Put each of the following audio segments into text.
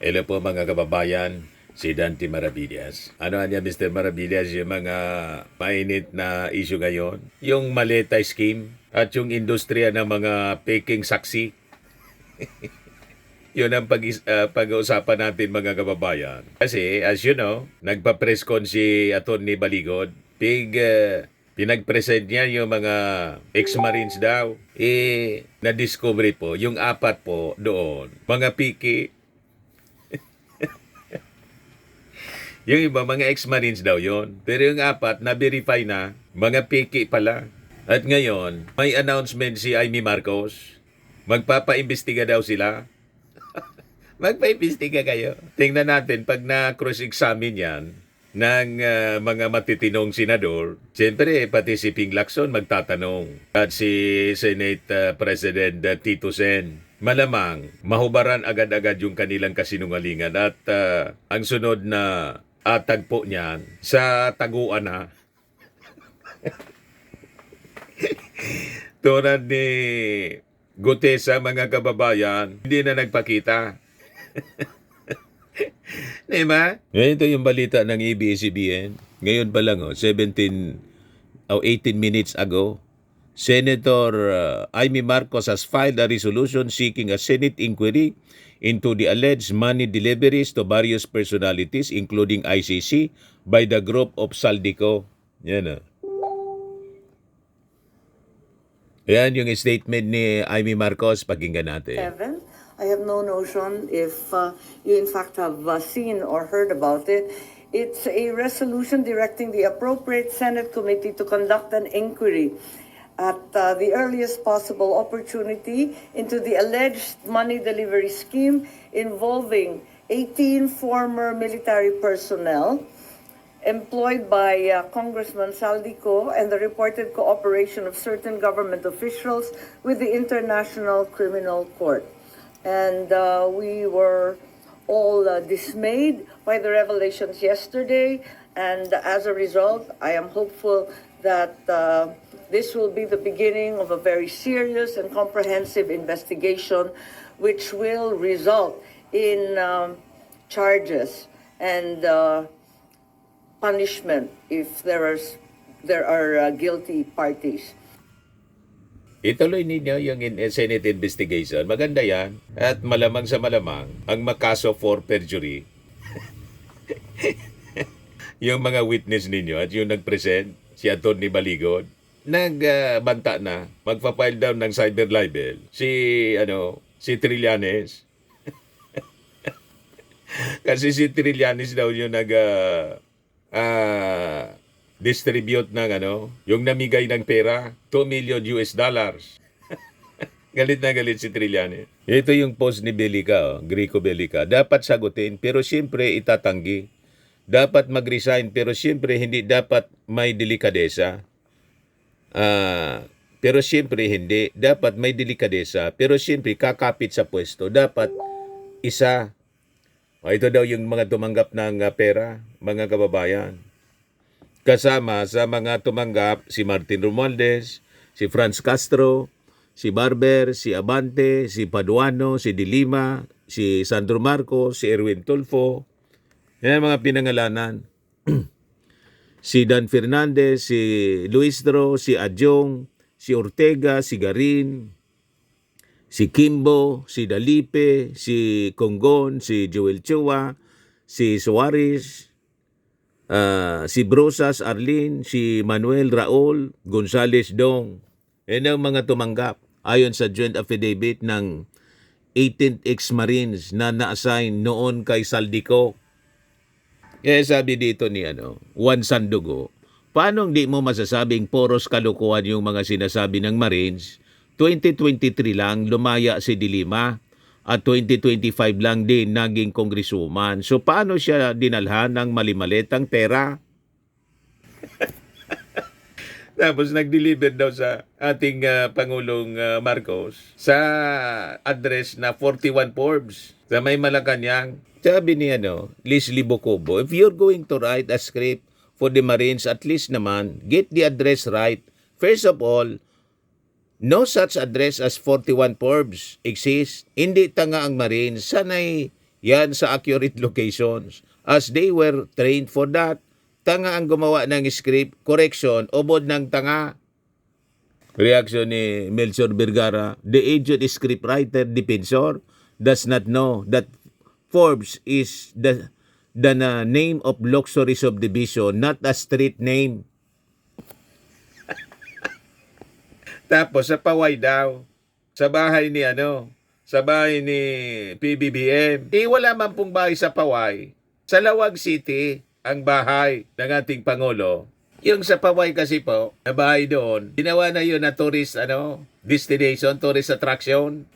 Hello po mga kababayan, si Dante Maravillas. Ano niya Mr. Maravillas yung mga mainit na issue ngayon? Yung maleta scheme at yung industriya ng mga peking saksi. Yun ang pag-uusapan natin mga kababayan. Kasi as you know, nagpa-press con si Atty. Baligod. Pinag-present niya yung mga ex-marines daw. Na-discover po, yung apat po doon, mga piki. Yung iba, mga ex-marines daw yon. Pero yung apat, na-verify na, mga piki pala. At ngayon, may announcement si Amy Marcos. Magpapaimbestiga daw sila. Magpaimbestiga kayo. Tingnan natin, pag na-cross-examine yan ng mga matitinong senador, siyempre, pati si Ping Lacson magtatanong. At si Senate President Tito Sen. Malamang, mahubaran agad-agad yung kanilang kasinungalingan. At ang sunod na tagpo niyan sa taguan na. Tulad ni Gutesa mga kababayan, hindi na nagpakita. Diba? Ito yung balita ng ABS-CBN. Ngayon pa lang, 18 minutes ago, Senator Amy Marcos has filed a resolution seeking a Senate inquiry into the alleged money deliveries to various personalities including ICC by the group of Saldico. Yan. Yan yung statement ni Amy Marcos. Pakinggan natin. Kevin, I have no notion if you in fact have seen or heard about it. It's a resolution directing the appropriate Senate committee to conduct an inquiry at the earliest possible opportunity into the alleged money delivery scheme involving 18 former military personnel employed by Congressman Saldico and the reported cooperation of certain government officials with the International Criminal Court. And we were all dismayed by the revelations yesterday, and as a result, I am hopeful that this will be the beginning of a very serious and comprehensive investigation which will result in charges and punishment if there are guilty parties. Ituloy ninyo yung Senate investigation. Maganda yan. At malamang sa malamang, ang makaso for perjury, yung mga witness ninyo at yung nag-present, si Atty. Baligod, nagbanta na, magpa-file down ng cyber libel, si Trillanes. Kasi si Trillanes daw yung distribute ng yung namigay ng pera, 2 million US dollars. Galit na galit si Trillanes. Ito yung post ni Belica, Greco Belica. Dapat sagutin, pero siyempre itatanggi. Dapat mag-resign, pero siyempre hindi dapat may delikadesa. Pero siyempre hindi. Dapat may delikadesa. Pero siyempre kakapit sa pwesto. Dapat isa. Ito daw yung mga tumanggap ng pera, mga kababayan. Kasama sa mga tumanggap si Martin Romualdez, si Franz Castro, si Barber, si Abante, si Paduano, si Dilima, si Sandro Marcos, si Erwin Tulfo. Yan ang mga pinangalanan. Si Dan Fernandez, si Luistro, si Adjong, si Ortega, si Garin, si Kimbo, si Dalipe, si Conggon, si Joel Chua, si Suarez, si Brosas Arlene, si Manuel Raul, Gonzales Dong. Yan ang mga tumanggap ayon sa joint affidavit ng 18th ex-Marines na na-assign noon kay Saldico. Kaya sabi dito ni Juan Sandugo, paano hindi mo masasabing poros kalukuhan yung mga sinasabi ng Marines? 2023 lang lumaya si Dilima at 2025 lang din naging kongresuman. So paano siya dinalhan ng malimaletang pera? Tapos nag-deliver daw sa ating Pangulong Marcos sa address na 41 Forbes sa may Malacanang. Sabi ni Leslie Bocobo, if you're going to write a script for the Marines, at least naman, get the address right. First of all, no such address as 41 Forbes exists. Hindi tanga ang Marines. Sana'y yan sa accurate locations. As they were trained for that, tanga ang gumawa ng script, correction, ubod ng tanga. Reaction ni Melchor Vergara, the aged scriptwriter defensor does not know that Forbes is the name of luxury subdivision, not a street name. Tapos sa Paway daw, sa bahay ni sa bahay ni PBBM. Wala man pong bahay sa Paway. Sa Lawag City, ang bahay ng ating Pangulo. Yung sa Paway kasi po, na bahay doon, ginawa na yun na tourist, destination, tourist attraction.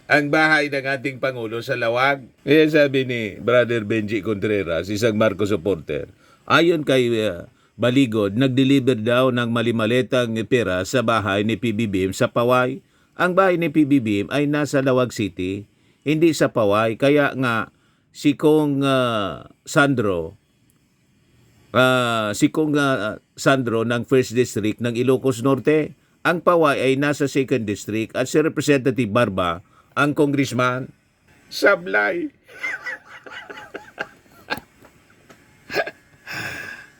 Ang bahay ng ating Pangulo sa Lawag. Kaya sabi ni Brother Benji Contreras, isang Marcos supporter, ayon kay Baligod, nag-deliver daw ng malimaletang pera sa bahay ni PBBM sa Paway. Ang bahay ni PBBM ay nasa Lawag City, hindi sa Paway. Kaya nga, si Kong Sandro ng 1st District ng Ilocos Norte, ang Paway ay nasa 2nd District at si Representative Barba, ang congressman, sablay.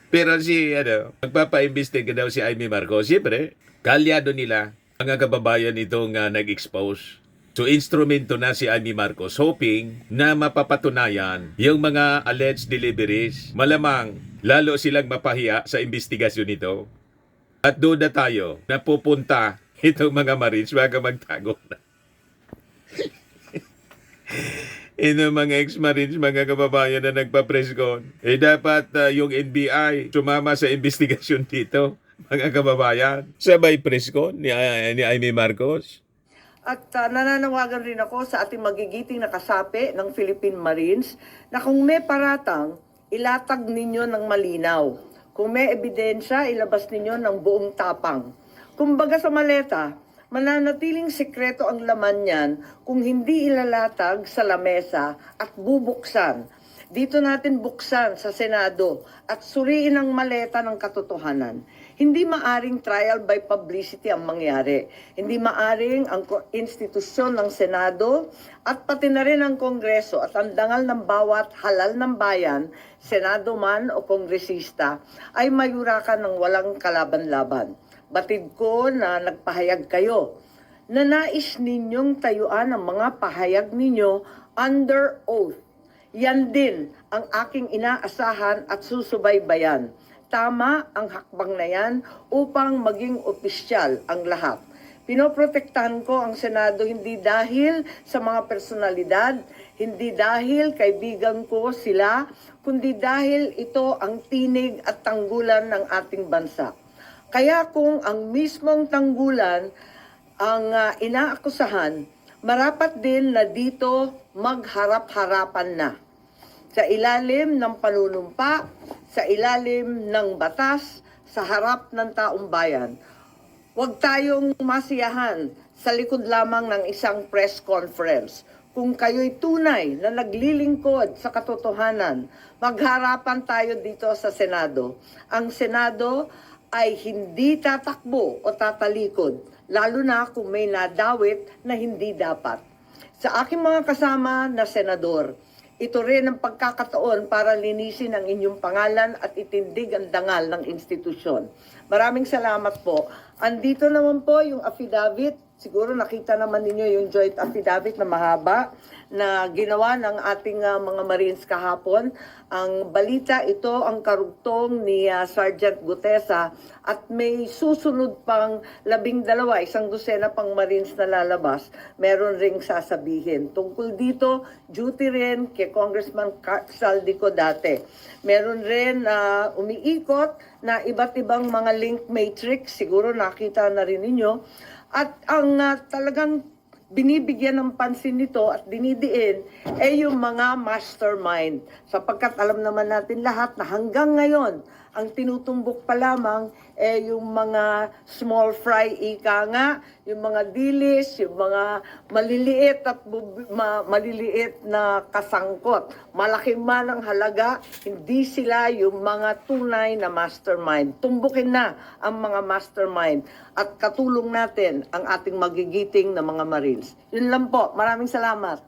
Pero magpapaimbestiga daw si Amy Marcos. Siyempre, kalyado nila, mga kababayan itong nag-expose. So, instrumento na si Amy Marcos, hoping na mapapatunayan yung mga alleged deliveries. Malamang, lalo silang mapahiya sa investigasyon nito. At doon na tayo na pupunta itong mga Marines, baga magtago na. Ino mga ex-Marines, mga kababayan na nagpa-press con, dapat yung NBI sumama sa investigasyon dito, mga kababayan. Sabay press con ni Amy Marcos. At nananawagan rin ako sa ating magigiting na kasapi ng Philippine Marines na kung may paratang, ilatag ninyo ng malinaw. Kung may ebidensya, ilabas ninyo ng buong tapang. Kumbaga sa maleta, mananatiling sekreto ang laman niyan kung hindi ilalatag sa lamesa at bubuksan. Dito natin buksan sa Senado at suriin ang maleta ng katotohanan. Hindi maaring trial by publicity ang mangyari. Hindi maaring ang institusyon ng Senado at pati na rin ang Kongreso at ang dangal ng bawat halal ng bayan, Senado man o Kongresista, ay mayurakan ng walang kalaban-laban. Batid ko na nagpahayag kayo na nais ninyong tayuan ang mga pahayag ninyo under oath. Yan din ang aking inaasahan at susubaybayan. Tama ang hakbang na yan upang maging opisyal ang lahat. Pinoprotektahan ko ang Senado hindi dahil sa mga personalidad, hindi dahil kaibigan ko sila, kundi dahil ito ang tinig at tanggulan ng ating bansa. Kaya kung ang mismong tanggulan ang inaakusahan, marapat din na dito magharap-harapan na. Sa ilalim ng panunumpa, sa ilalim ng batas, sa harap ng taong bayan. Huwag tayong masiyahan sa likod lamang ng isang press conference. Kung kayo'y tunay na naglilingkod sa katotohanan, magharapan tayo dito sa Senado. Ang Senado ay hindi tatakbo o tatalikod, lalo na kung may nadawit na hindi dapat. Sa aking mga kasama na senador, ito rin ang pagkakataon para linisin ang inyong pangalan at itindig ang dangal ng institusyon. Maraming salamat po. Andito naman po yung affidavit. Siguro nakita naman ninyo yung joint affidavit na mahaba na ginawa ng ating mga Marines kahapon. Ang balita ito ang karugtong ni Sergeant Gutesa at may susunod pang 12, 12 pang Marines na lalabas. Meron ring sasabihin. Tungkol dito, duty rin kay Congressman Saldico dati. Meron rin umiikot na iba't ibang mga link matrix. Siguro nakita na rin ninyo. At ang talagang binibigyan ng pansin nito at dinidiin ay yung mga mastermind. Sapagkat alam naman natin lahat na hanggang ngayon, ang tinutumbok pa lamang ay yung mga small fry ika nga, yung mga dilis, yung mga maliliit at maliliit na kasangkot. Malaki man ang halaga, hindi sila yung mga tunay na mastermind. Tumbukin na ang mga mastermind at katulong natin ang ating magigiting na mga Marines. Yun lang po. Maraming salamat.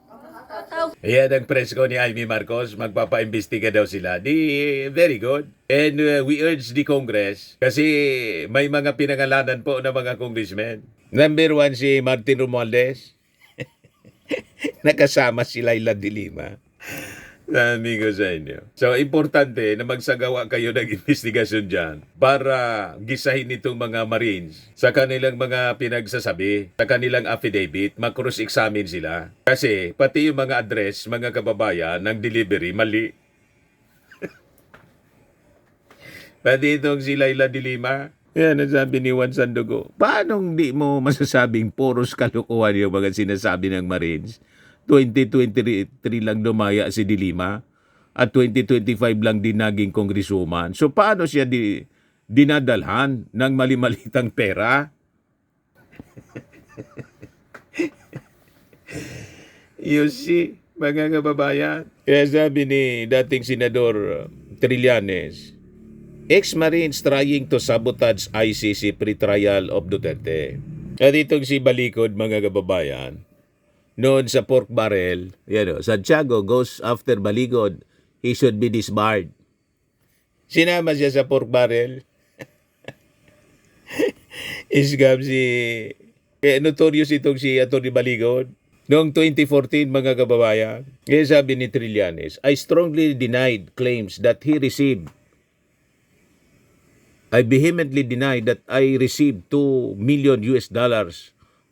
Ayan ang presko ni Amy Marcos, magpapaimbestiga daw sila. Very good. And we urge the Congress, kasi may mga pinangalanan po na mga congressmen. Number 1 si Martin Romualdez. Nakasama si Laila de Lima. Sabi ko sa inyo. So, importante na magsagawa kayo ng investigasyon dyan para gisahin itong mga Marines sa kanilang mga pinagsasabi, sa kanilang affidavit, mag-cross-examine sila. Kasi pati yung mga address, mga kababayan, ng delivery, mali. Pati itong si Laila de Lima, yan ang sabi ni Juan Sandogo. Paano di mo masasabing puros kalukuhan yung mga sinasabi ng Marines? 2023 lang lumaya si de Lima at 2025 lang din naging congresswoman. So paano siya dinadalhan ng mali-malitang pera? You see, mga kababayan. Kaya sabi ni dating Senador Trillanes, ex-Marines trying to sabotage ICC pre-trial of Duterte. At itong si Balikod, mga kababayan, noon sa pork barrel, Santiago goes after Baligod, he should be disbarred. Sinama siya sa pork barrel. Isgam notorious itong si Atty. Baligod. Noong 2014, mga kababayan, kaya sabi ni Trillanes, I strongly denied claims that he received. I vehemently deny that I received $2 million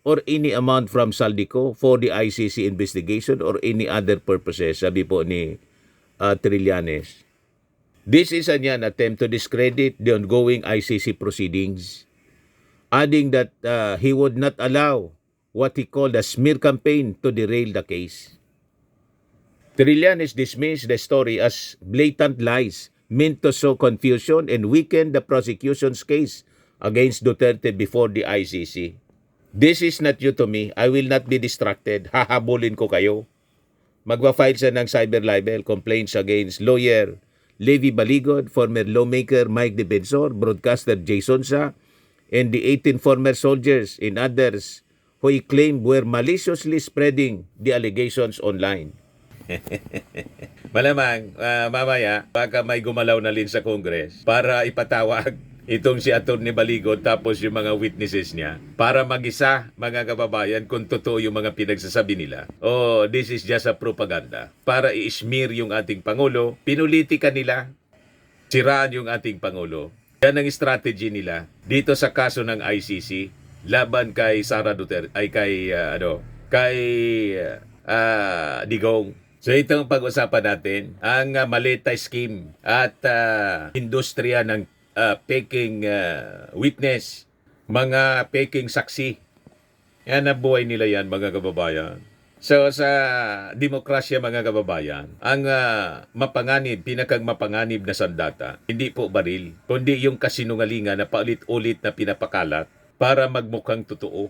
or any amount from Saldico for the ICC investigation or any other purposes, sabi po ni Trillanes. This is an attempt to discredit the ongoing ICC proceedings, adding that he would not allow what he called a smear campaign to derail the case. Trillanes dismissed the story as blatant lies meant to sow confusion and weaken the prosecution's case against Duterte before the ICC. This is not you to me. I will not be distracted. Hahabulin ko kayo. Magpa-file siya ng cyber libel complaints against lawyer Levi Baligod, former lawmaker Mike Defensor, broadcaster Jason Sa, and the 18 former soldiers and others who he claimed were maliciously spreading the allegations online. Malamang, mamaya, baka may gumalaw na rin sa Congress para ipatawag itong si Atty. Baligod tapos yung mga witnesses niya para mag-isa, mga kababayan, kung totoo yung mga pinagsasabi nila. Oh, this is just a propaganda para i-smear yung ating Pangulo. Pinulitika nila, siraan yung ating Pangulo. Yan ang strategy nila dito sa kaso ng ICC laban kay Sara Duterte, ay kay Digong. So itong pag-usapan natin, ang maleta scheme at industriya ng peking witness, mga peking saksi. Yan ang buhay nila yan, mga kababayan. So sa demokrasya, mga kababayan, ang pinakang mapanganib na sandata, hindi po baril, kundi yung kasinungalingan na paulit-ulit na pinapakalat para magmukhang totoo.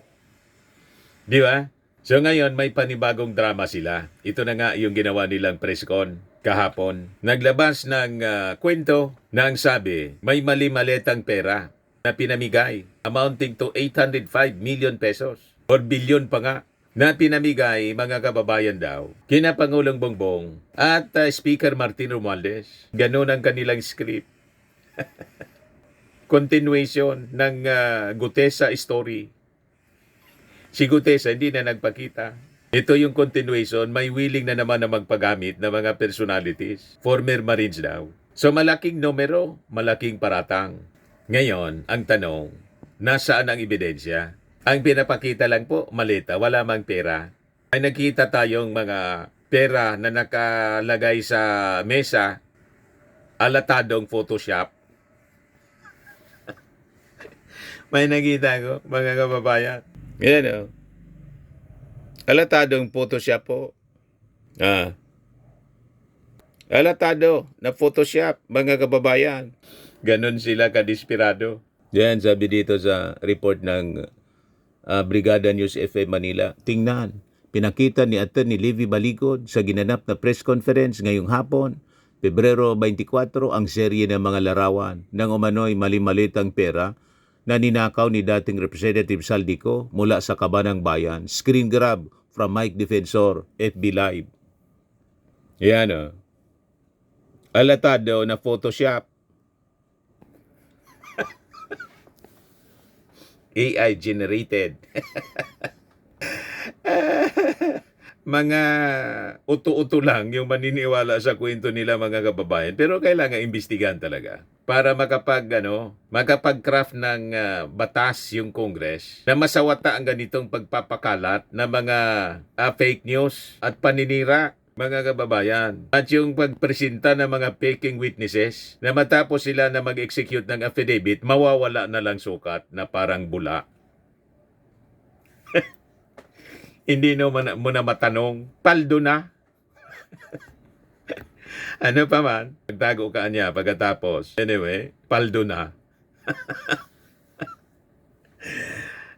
Di ba? So ngayon, may panibagong drama sila. Ito na nga yung ginawa nilang press con kahapon. Naglabas ng kwento na ang sabi, may mali-maletang pera na pinamigay amounting to 805 million pesos or bilyon pa nga na pinamigay, mga kababayan daw, kina Pangulong Bongbong at Speaker Martin Romualdez. Ganun ang kanilang script. Continuation ng Gutesa story. Si Gutesa hindi na nagpakita. Ito yung continuation, may willing na naman na magpagamit ng mga personalities. Former Marines daw. So malaking numero, malaking paratang. Ngayon, ang tanong, nasaan ang ebidensya? Ang pinapakita lang po, maleta, wala mang pera. Ay nakita tayong mga pera na nakalagay sa mesa, alatadong Photoshop. May nakita ko, mga kababayan. Yan o. Alatadong Photoshop po. Alatado na Photoshop, mga kababayan. Ganon sila kadesperado. Yan, sabi dito sa report ng Brigada News FM Manila. Tingnan, pinakita ni Atty. Levi Baligod sa ginanap na press conference ngayong hapon, Pebrero 24, ang serye ng mga larawan ng umano'y mali-malitang pera na ninakaw ni dating Representative Saldico mula sa Kabanang Bayan. Screen grab from Mike Defensor, FB Live. Yan o. Alatado na Photoshop. AI generated. Mga uto-uto lang yung maniniwala sa kwento nila mga kababayan. Pero kailangan imbestigahan talaga para makapag-craft ng batas yung Congress na masawata ang ganitong pagpapakalat na mga fake news at paninira mga kababayan. At yung pagpresenta ng mga faking witnesses na matapos sila na mag-execute ng affidavit, mawawala na lang sukat na parang bula. Hindi mo na matanong, paldo na. Ano pa man, nagtago ka niya pagkatapos. Anyway, paldo na.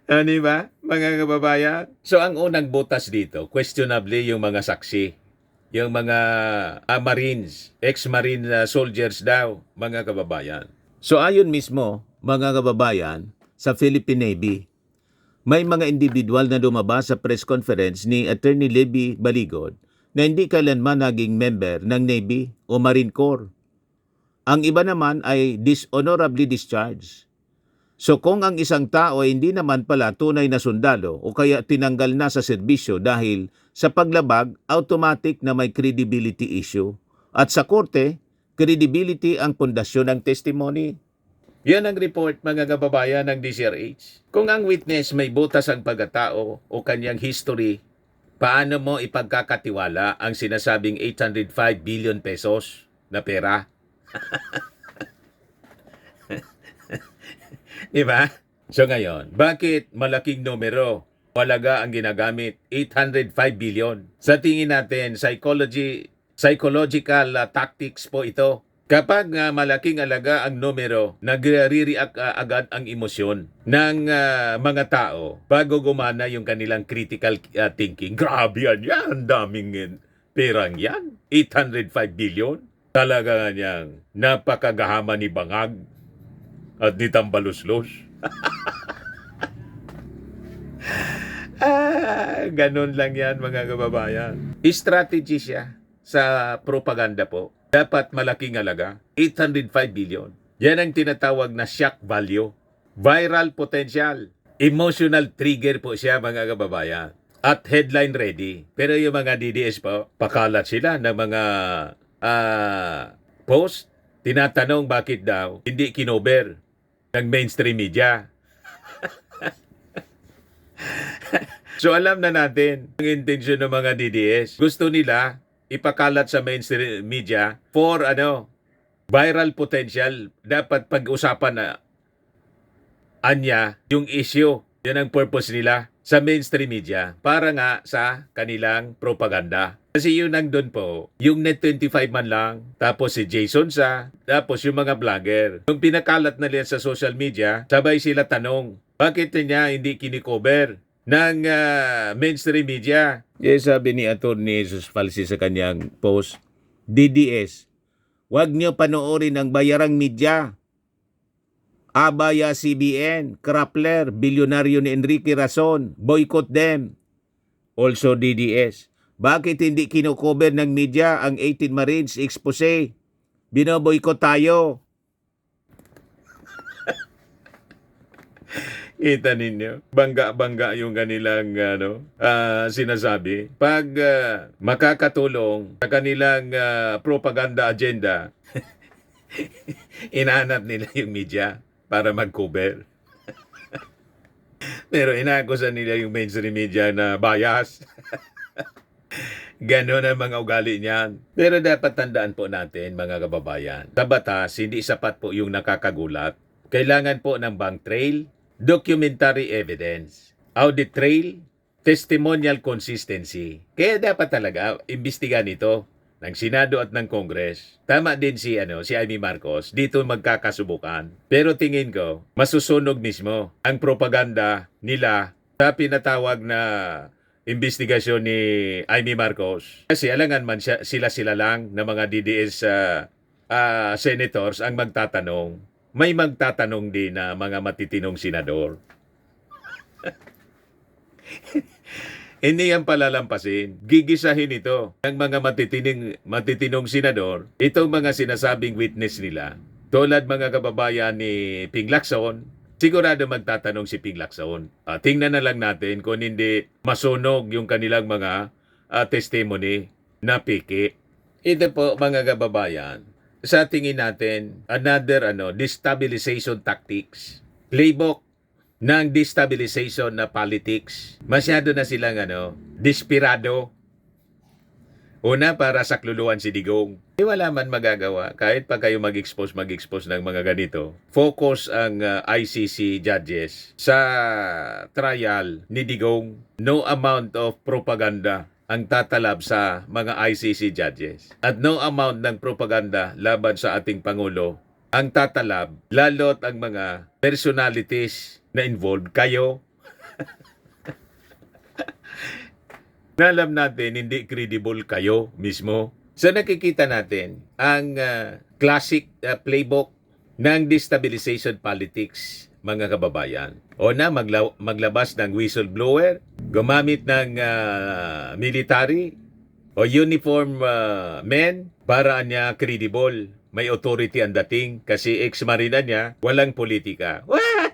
Ano ba, mga kababayan? So, ang unang butas dito, questionably yung mga saksi. Yung mga Marines, ex-Marine soldiers daw, mga kababayan. So, ayon mismo, mga kababayan, sa Philippine Navy, may mga individual na lumabas sa press conference ni Attorney Levy Baligod na hindi kailanman naging member ng Navy o Marine Corps. Ang iba naman ay dishonorably discharged. So kung ang isang tao ay hindi naman pala tunay na sundalo o kaya tinanggal na sa serbisyo dahil sa paglabag, automatic na may credibility issue. At sa korte, credibility ang pundasyon ng testimony. Yan ang report mga kababayan ng DCRH. Kung ang witness may butas ang pagkatao o kanyang history, paano mo ipagkakatiwala ang sinasabing 805 billion pesos na pera? Diba? So ngayon, bakit malaking numero halaga ang ginagamit? 805 billion. Sa tingin natin, psychological tactics po ito. Kapag malaking alaga ang numero, nagre-react agad ang emosyon ng mga tao bago gumana yung kanilang critical thinking. Grabe yan, daming perang yan. 805 billion. Talaga nga niyang napakagahama ni Bangag at ni Tambaluslos. Ganun lang yan mga kababayan. Strategy siya sa propaganda po. Dapat malaking halaga, 805 billion. Yan ang tinatawag na shock value. Viral potential. Emotional trigger po siya mga kababayan. At headline ready. Pero yung mga DDS po, pakalat sila ng mga post. Tinatanong bakit daw hindi kinover ng mainstream media. So alam na natin ang intensyon ng mga DDS. Gusto nila ipakalat sa mainstream media for viral potential. Dapat pag-usapan na anya yung issue. Yan ang purpose nila sa mainstream media para nga sa kanilang propaganda. Kasi yun ang doon po, yung Net25 man lang, tapos si Jason sa, tapos yung mga vlogger. Yung pinakalat na nila sa social media, sabay sila tanong, bakit niya hindi kinikover ng mainstream media? Yes, sabi ni Atty. Jesus Falsi sa kanyang post, DDS, huwag niyo panoorin ang bayarang media. Abaya CBN, Krappler, bilyonaryo ni Enrique Razon, boycott them. Also DDS, bakit hindi kinocover ng media ang 18 Marines expose? Binoboycott tayo. Kita ninyo, bangga-bangga yung kanilang sinasabi. Pag makakatulong sa kanilang propaganda agenda, inaanap nila yung media para mag-cover. Pero inaakusan nila yung mainstream media na bias. Ganon ang mga ugali niyan. Pero dapat tandaan po natin mga kababayan, sa batas, hindi sapat po yung nakakagulat. Kailangan po ng bank trail, documentary evidence, audit trail, testimonial consistency. Kaya dapat talaga imbestigahan ito ng Senado at ng Congress. Tama din si Amy Marcos, dito magkakasubukan. Pero tingin ko, masusunog mismo ang propaganda nila sa pinatawag na investigasyon ni Amy Marcos. Kasi alangan man sila lang na mga DDS senators ang magtatanong. May magtatanong din na mga matitinong senador. Hindi yan palalampasin. Gigisahin ito ng mga matitinong senador. Itong mga sinasabing witness nila, tulad mga kababayan ni Ping Lacson, sigurado magtatanong si Ping Lacson. Tingnan na lang natin kung hindi masunog yung kanilang mga testimony na piki. Ito po mga kababayan, sa tingin natin, another destabilization tactics. Playbook ng destabilization na politics. Masyado na silang desperado. Una, para sakluluan si Digong. Wala man magagawa. Kahit pa kayo mag-expose ng mga ganito. Focus ang ICC judges sa trial ni Digong. No amount of propaganda ang tatalab sa mga ICC judges. At no amount ng propaganda laban sa ating Pangulo ang tatalab, lalo't ang mga personalities na involved, kayo. Alam natin, hindi credible kayo mismo. So nakikita natin ang classic playbook ng destabilization politics, mga kababayan. O na, maglabas ng whistleblower, gumamit ng military o uniform men para niya credible. May authority ang dating kasi ex-marina niya, walang politika. What?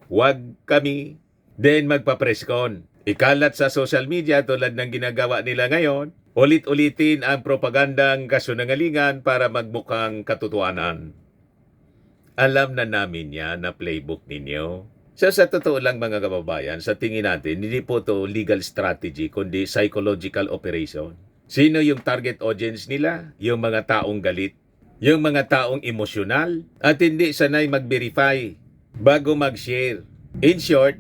Huwag kami then magpa-presscon. Ikalat sa social media tulad ng ginagawa nila ngayon, ulit-ulitin ang propagandang kasunungalingan para magmukhang katotohanan. Alam na namin yan na playbook ninyo. So sa totoo lang mga kababayan, sa tingin natin, hindi po to legal strategy kundi psychological operation. Sino yung target audience nila? Yung mga taong galit, yung mga taong emosyonal, at hindi sanay mag-verify bago mag-share. In short,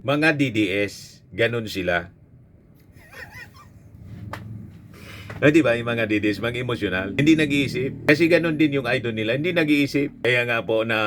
mga DDS, ganun sila. Di ba, yung mga DDS, mga emosyonal, hindi nag-iisip. Kasi ganun din yung idol nila, hindi nag-iisip. Kaya nga po na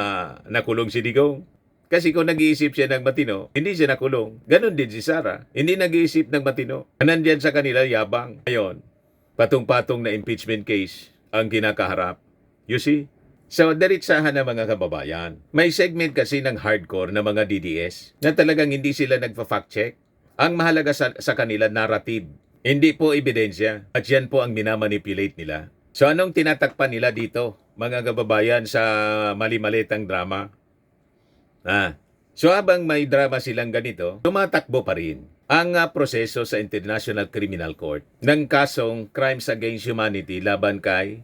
nakulong si Digong. Kasi kung nag-iisip siya ng matino, hindi siya nakulong. Ganon din si Sara. Hindi nag-iisip ng matino. Nandyan sa kanila yabang. Ngayon, patong-patong na impeachment case ang kinakaharap. You see? So, diretsahan na mga kababayan. May segment kasi ng hardcore na mga DDS na talagang hindi sila nagpa-fact check. Ang mahalaga sa kanila, narrative. Hindi po ebidensya. At yan po ang minamanipulate nila. So, anong tinatakpan nila dito, mga kababayan, sa mali-malitang drama? So habang may drama silang ganito, tumatakbo pa rin ang proseso sa International Criminal Court ng kasong Crimes Against Humanity laban kay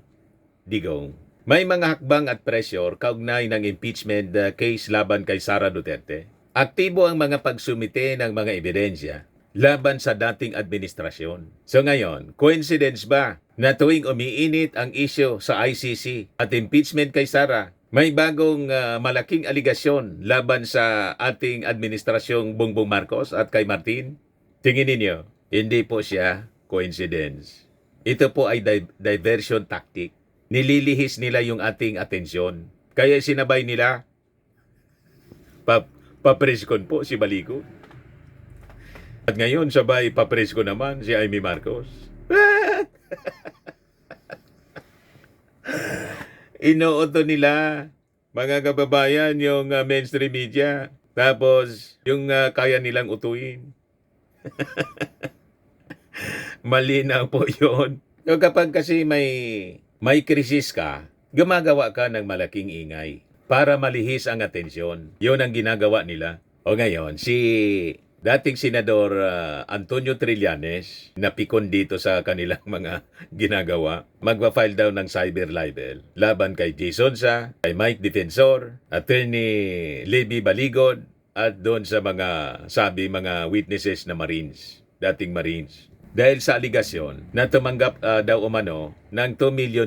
Digong. May mga hakbang at pressure kaugnay ng impeachment case laban kay Sara Duterte. Aktibo ang mga pagsumite ng mga ebidensya laban sa dating administrasyon. So ngayon, coincidence ba na tuwing umiinit ang issue sa ICC at impeachment kay Sara, may bagong malaking aligasyon laban sa ating administrasyong Bongbong Marcos at kay Martin? Tingin ninyo, hindi po siya coincidence. Ito po ay diversion tactic. Nililihis nila yung ating atensyon. Kaya sinabay nila, papreskon po si Balico. At ngayon, sabay papresko naman si Amy Marcos. Inuuto nila, mga kababayan, yung mainstream media. Tapos, yung kaya nilang utuin. Malinaw po yun. So, kapag kasi may krisis ka, gumagawa ka ng malaking ingay para malihis ang atensyon. Yun ang ginagawa nila. O ngayon, si dating Senador Antonio Trillanes, napikon dito sa kanilang mga ginagawa, magpa-file daw ng cyber libel laban kay Jason Sa, kay Mike Defensor, Attorney Levy Baligod, at doon sa mga witnesses na Marines, dating Marines. Dahil sa aligasyon na tumanggap daw umano ng $2 million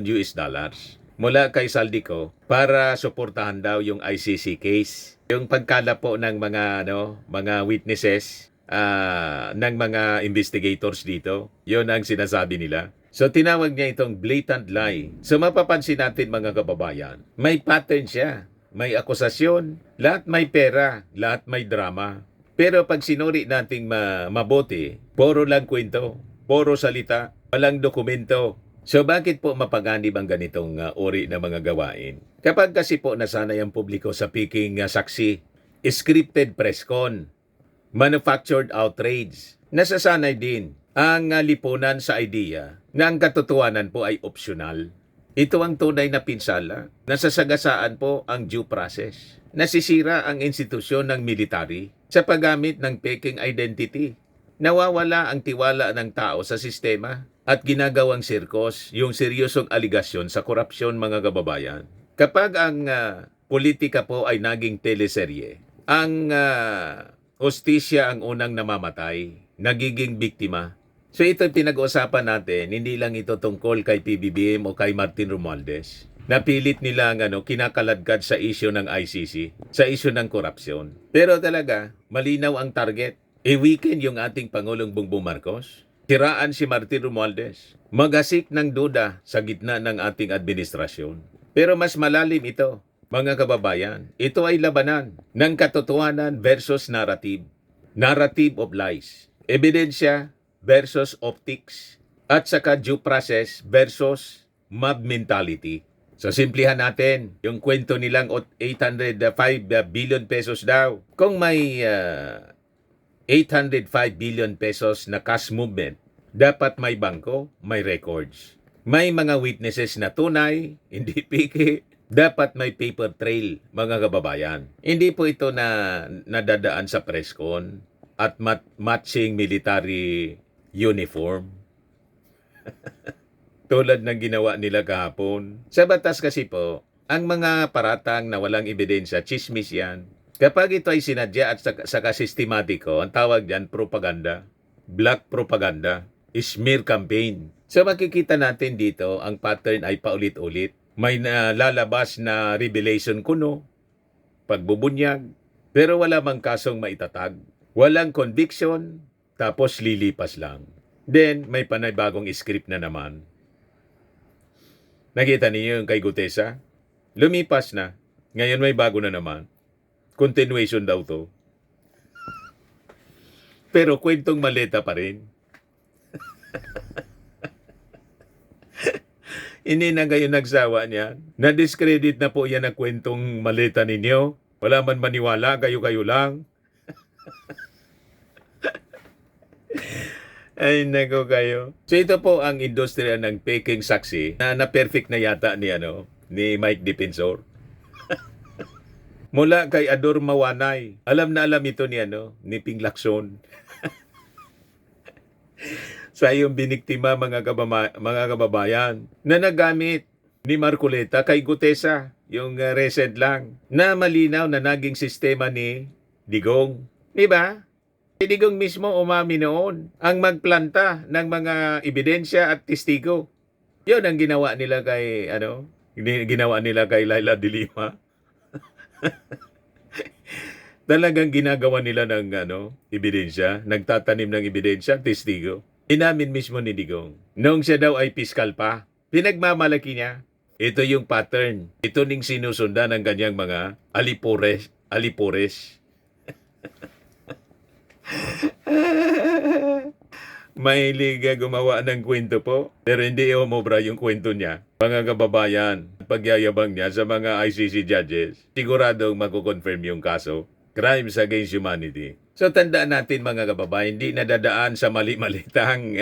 mula kay Saldico para suportahan daw yung ICC case. Yung pagkala po ng mga witnesses ng mga investigators dito, yun ang sinasabi nila. So tinawag niya itong blatant lie. So mapapansin natin mga kababayan, may pattern siya. May akusasyon, lahat may pera, lahat may drama. Pero pag sinuri nating mabuti, puro lang kwento, puro salita, walang dokumento. So bakit po mapaganib ang ganitong uri ng mga gawain? Kapag kasi po nasanay ang publiko sa piking saksi, scripted press con, manufactured outrage. Nasasanay din ang lipunan sa idea na ang katotohanan po ay optional. Ito ang tunay na pinsala. Nasasagasaan po ang due process. Nasisira ang institusyon ng military sa paggamit ng peking identity. Nawawala ang tiwala ng tao sa sistema at ginagawang sirkos yung seryosong aligasyon sa korupsyon, mga kababayan. Kapag ang politika po ay naging teleserye, ang hostisya ang unang namamatay, nagiging biktima. So ito pinag-uusapan natin, hindi lang ito tungkol kay PBBM o kay Martin Romualdez. Napilit nila kinakaladkad sa isyu ng ICC, sa isyu ng korupsyon. Pero talaga, malinaw ang target. I-weekend yung ating Pangulong Bongbong Marcos. Siraan si Martin Romualdez. Magasik ng duda sa gitna ng ating administrasyon. Pero mas malalim ito, mga kababayan. Ito ay labanan ng katotohanan versus narrative. Narrative of lies. Ebidensya versus optics. At saka due process versus mob mentality. So simplihan natin, yung kwento nilang 805 billion pesos daw. Kung may 805 billion pesos na cash movement, dapat may bangko, may records. May mga witnesses na tunay, hindi piki. Dapat may paper trail, mga kababayan. Hindi po ito na nadadaan sa presscon at matching military uniform. Tulad ng ginawa nila kahapon. Sa batas kasi po, ang mga paratang na walang ebidensya, chismis yan. Kapag ito ay sinadya at saka sistematiko, ang tawag diyan propaganda, black propaganda, smear campaign. So makikita natin dito, ang pattern ay paulit-ulit. May nalalabas na revelation kuno, pagbubunyag, pero wala mang kasong maitatag. Walang conviction, tapos lilipas lang. Then, may panibagong script na naman. Nakita niyo yung kay Gutesa? Lumipas na. Ngayon may bago na naman. Continuation daw to. Pero kwentong maleta pa rin. Hindi na kayo nagsawa niyan. Na-discredit na po yan ang kwentong maleta ninyo. Wala man maniwala, kayo-kayo lang. Ay, nako kayo. So ito po ang industriya ng peking saksi na perfect na yata ni Mike Defensor. Mula kay Ador Mawanay. Alam na alam ito ni Ping Lacson. Sa yung biniktima mga kababayan na nagamit ni Marcoleta kay Gutesa, yung recent lang, na malinaw na naging sistema ni Digong. Diba? Si Digong mismo umami noon ang magplanta ng mga ebidensya at testigo. Yun ang ginawa nila kay Laila de Lima. Talagang ginagawa nila ng ebidensya, nagtatanim ng ebidensya, testigo. Inamin mismo ni Digong. Noong siya daw ay piskal pa, pinagmamalaki niya. Ito yung pattern. Ito ning sinusundan ng kanyang mga alipores. May liga gumawa ng kwento po, pero hindi umobra yung kwento niya. Mga kababayan, pagyayabang niya sa mga ICC judges, siguradong mako-confirm yung kaso. Crimes against humanity. So tandaan natin mga kababayan, hindi nadadaan sa mali-malitang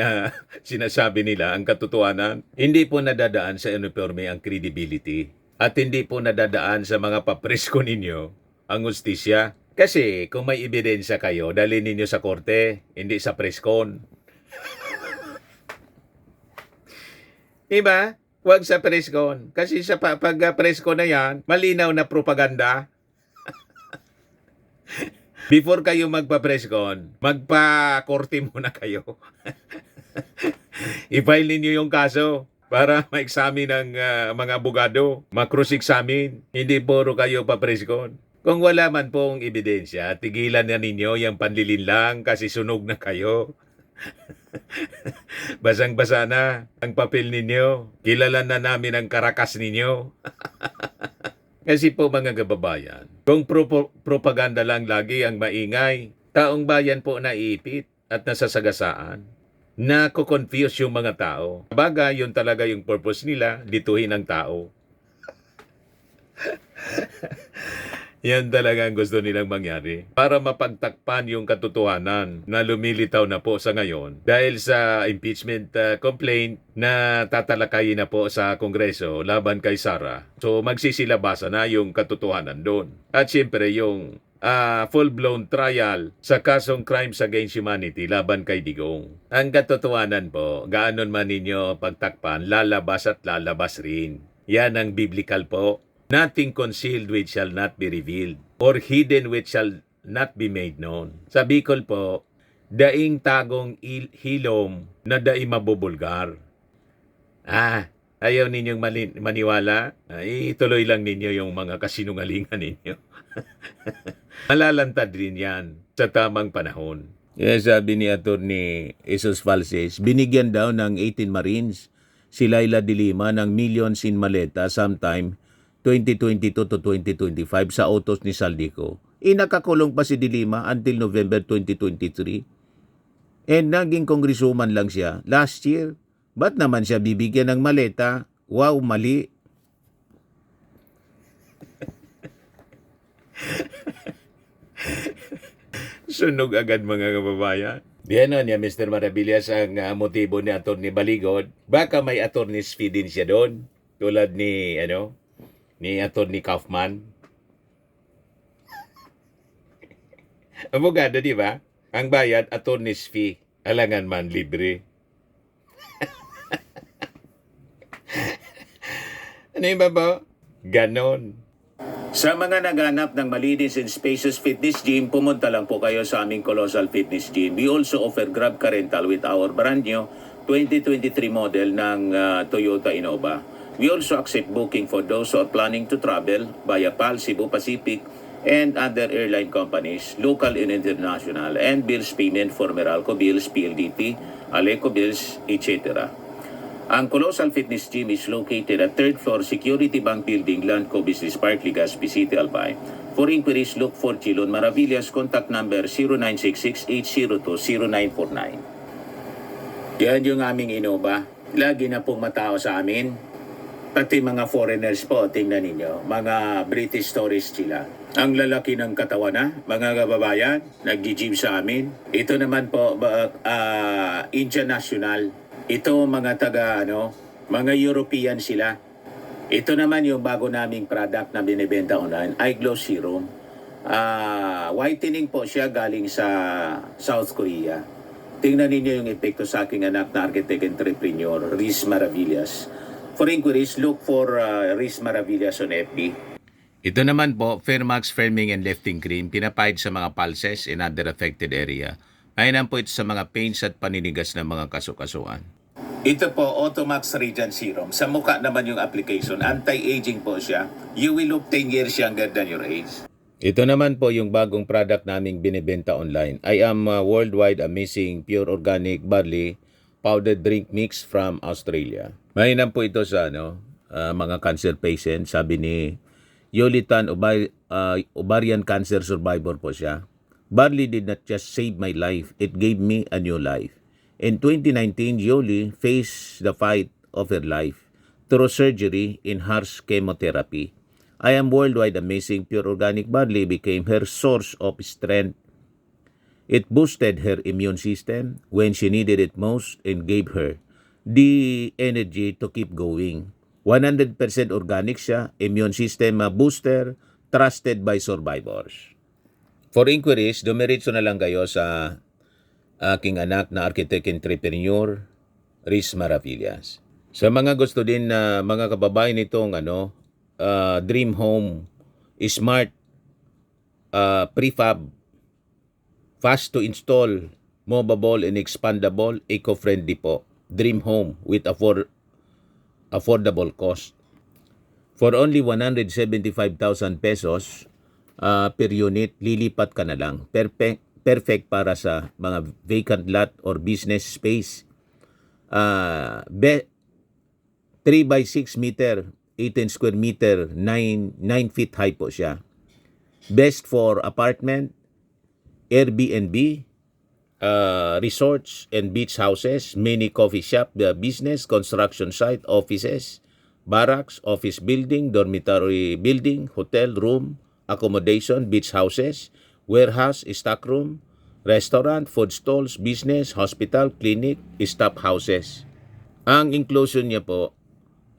sinasabi nila ang katotohanan. Hindi po nadadaan sa uniforme ang credibility. At hindi po nadadaan sa mga papresko ninyo ang hustisya. Kasi kung may ebidensya kayo, dalhin ninyo sa korte, hindi sa preskon. Diba? Huwag sa preskon. Kasi sa pag preskon na yan, malinaw na propaganda. Before kayo magpa-preskon, magpa-korte muna kayo. I-file ninyo yung kaso para ma-examine ng mga abogado, ma-cross-examine. Hindi puro kayo pa-preskon. Kung wala man pong ebidensya, tigilan na ninyo yung panlilinlang kasi sunog na kayo. Basang-basa na ang papel ninyo. Kilala na namin ang karakas ninyo. Kasi po mga kababayan, kung propaganda lang lagi ang maingay, taong bayan po naiipit at nasasagasaan. Nako-confuse yung mga tao. Bagay, yun talaga yung purpose nila, dituhin ang tao. Yan talaga ang gusto nilang mangyari. Para mapagtakpan yung katotohanan na lumilitaw na po sa ngayon dahil sa impeachment complaint na tatalakayin na po sa Kongreso laban kay Sara. So magsisilabasa na yung katotohanan doon. At siyempre yung full-blown trial sa kasong crimes against humanity laban kay Digong. Ang katotohanan po, gaanon man ninyo pagtakpan, lalabas at lalabas rin. Yan ang biblical po. Nothing concealed which shall not be revealed, or hidden which shall not be made known. Sa Bicol po, daing tagong hilom na daing mabubulgar. Ayaw ninyong maniwala? Ituloy lang ninyo yung mga kasinungalingan ninyo. Malalantad rin yan sa tamang panahon. Sabi ni Atty. Jesus Falses, binigyan daw ng 18 Marines si Laila de Lima ng millions in maleta sometime 2022 to 2025 sa utos ni Saldico. Nakakulong pa si de Lima until November 2023. And naging congresswoman lang siya last year. Ba't naman siya bibigyan ng maleta? Wow, mali. Sunog agad mga kababayan. Diyan niya Mr. Maravillas ang motibo ni Atty. Baligod. Baka may attorney's fee din siya doon. Tulad ni Atty. Kaufman. Abogado, di ba? Ang bayad, attorney's fee. Alangan man, libre. Ano yung ba? Ganon. Sa mga naghanap ng malinis and spacious fitness gym, pumunta lang po kayo sa aming Colossal Fitness Gym. We also offer Grab Car Rental with our brand new 2023 model ng Toyota Innova. We also accept booking for those who are planning to travel via PAL, Cebu Pacific, and other airline companies, local and international, and bills payment for Meralco Bills, PLDT, Aleco Bills, etc. Ang Colossal Fitness Gym is located at 3rd floor Security Bank Building, Landco Business Park, Legazpi City, Albay. For inquiries, look for Chilon Maravillas. Contact number 0966-802-0949. Yan yung aming Innova. Lagi na pong matao sa amin. Pati mga foreigners po, tingnan ninyo, mga British tourists sila. Ang lalaki ng katawan na, mga kababayan, nag-gym sa amin. Ito naman po, Indian National. Ito mga mga European sila. Ito naman yung bago naming product na binibenta online, Eye Glow Serum. Whitening po siya galing sa South Korea. Tingnan ninyo yung epekto sa aking anak na architect entrepreneur, Riz Maravillas. For inquiries, look for Riz Maravillas on FB. Ito naman po, Fairmax Firming and Lifting Cream, pinapahid sa mga pulses in other affected area. Mainam po ito sa mga pains at paninigas ng mga kasukasuan. Ito po, Automax Radiant Serum. Sa mukha naman yung application. Anti-aging po siya. You will look 10 years younger than your age. Ito naman po yung bagong product naming binibenta online. I am worldwide amazing pure organic barley powdered drink mix from Australia. Mainam po ito sa mga cancer patients. Sabi ni Yolitan, ovarian cancer survivor po siya. Barley did not just save my life, it gave me a new life. In 2019, Yoli faced the fight of her life through surgery in harsh chemotherapy. I am worldwide amazing pure organic barley became her source of strength. It boosted her immune system when she needed it most and gave her the energy to keep going. 100% organic siya, immune system booster, trusted by survivors. For inquiries, dumiretso na lang kayo sa aking anak na architect entrepreneur, Riz Maravillas. Sa mga gusto din na mga kababayan nitong Dream Home, smart, prefab, fast to install, movable and expandable, eco-friendly po. Dream Home with affordable cost. For only 175,000 pesos per unit, lilipat ka na lang. Perfect para sa mga vacant lot or business space. 3 by 6 meter, 18 square meter, 9 feet high po siya. Best for apartment, Airbnb, resorts and beach houses, mini coffee shop, business, construction site, offices, barracks, office building, dormitory building, hotel room, accommodation, beach houses, warehouse, stockroom, restaurant, food stalls, business, hospital, clinic, staff houses. Ang inclusion niya po,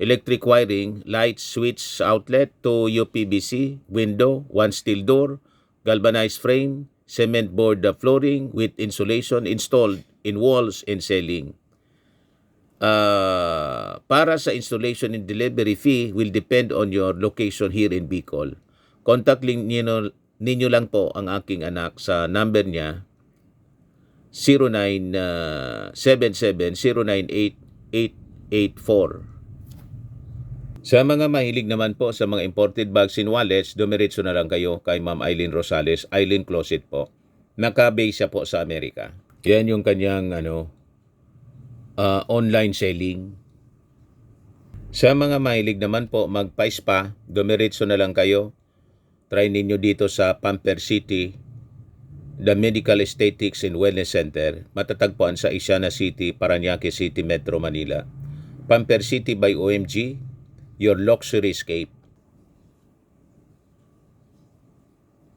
electric wiring, light switch outlet, 2 UPVC, window, 1 steel door, galvanized frame, cement board flooring with insulation installed in walls and ceiling. Para sa installation and delivery fee will depend on your location here in Bicol. Contact link ninyo lang po ang aking anak sa number niya 0977-098-884. Sa mga mahilig naman po sa mga imported bags and wallets, dumiretso na lang kayo kay Ma'am Eileen Rosales, Eileen Closet po. Naka-base siya po sa Amerika. Yan yung kanyang online selling. Sa mga mahilig naman po magpa-spa, dumiretso na lang kayo. Try ninyo dito sa Pamper City, The Medical Aesthetics and Wellness Center. Matatagpuan sa Isiana City, Parañaque City, Metro Manila. Pamper City by OMG, your luxury escape.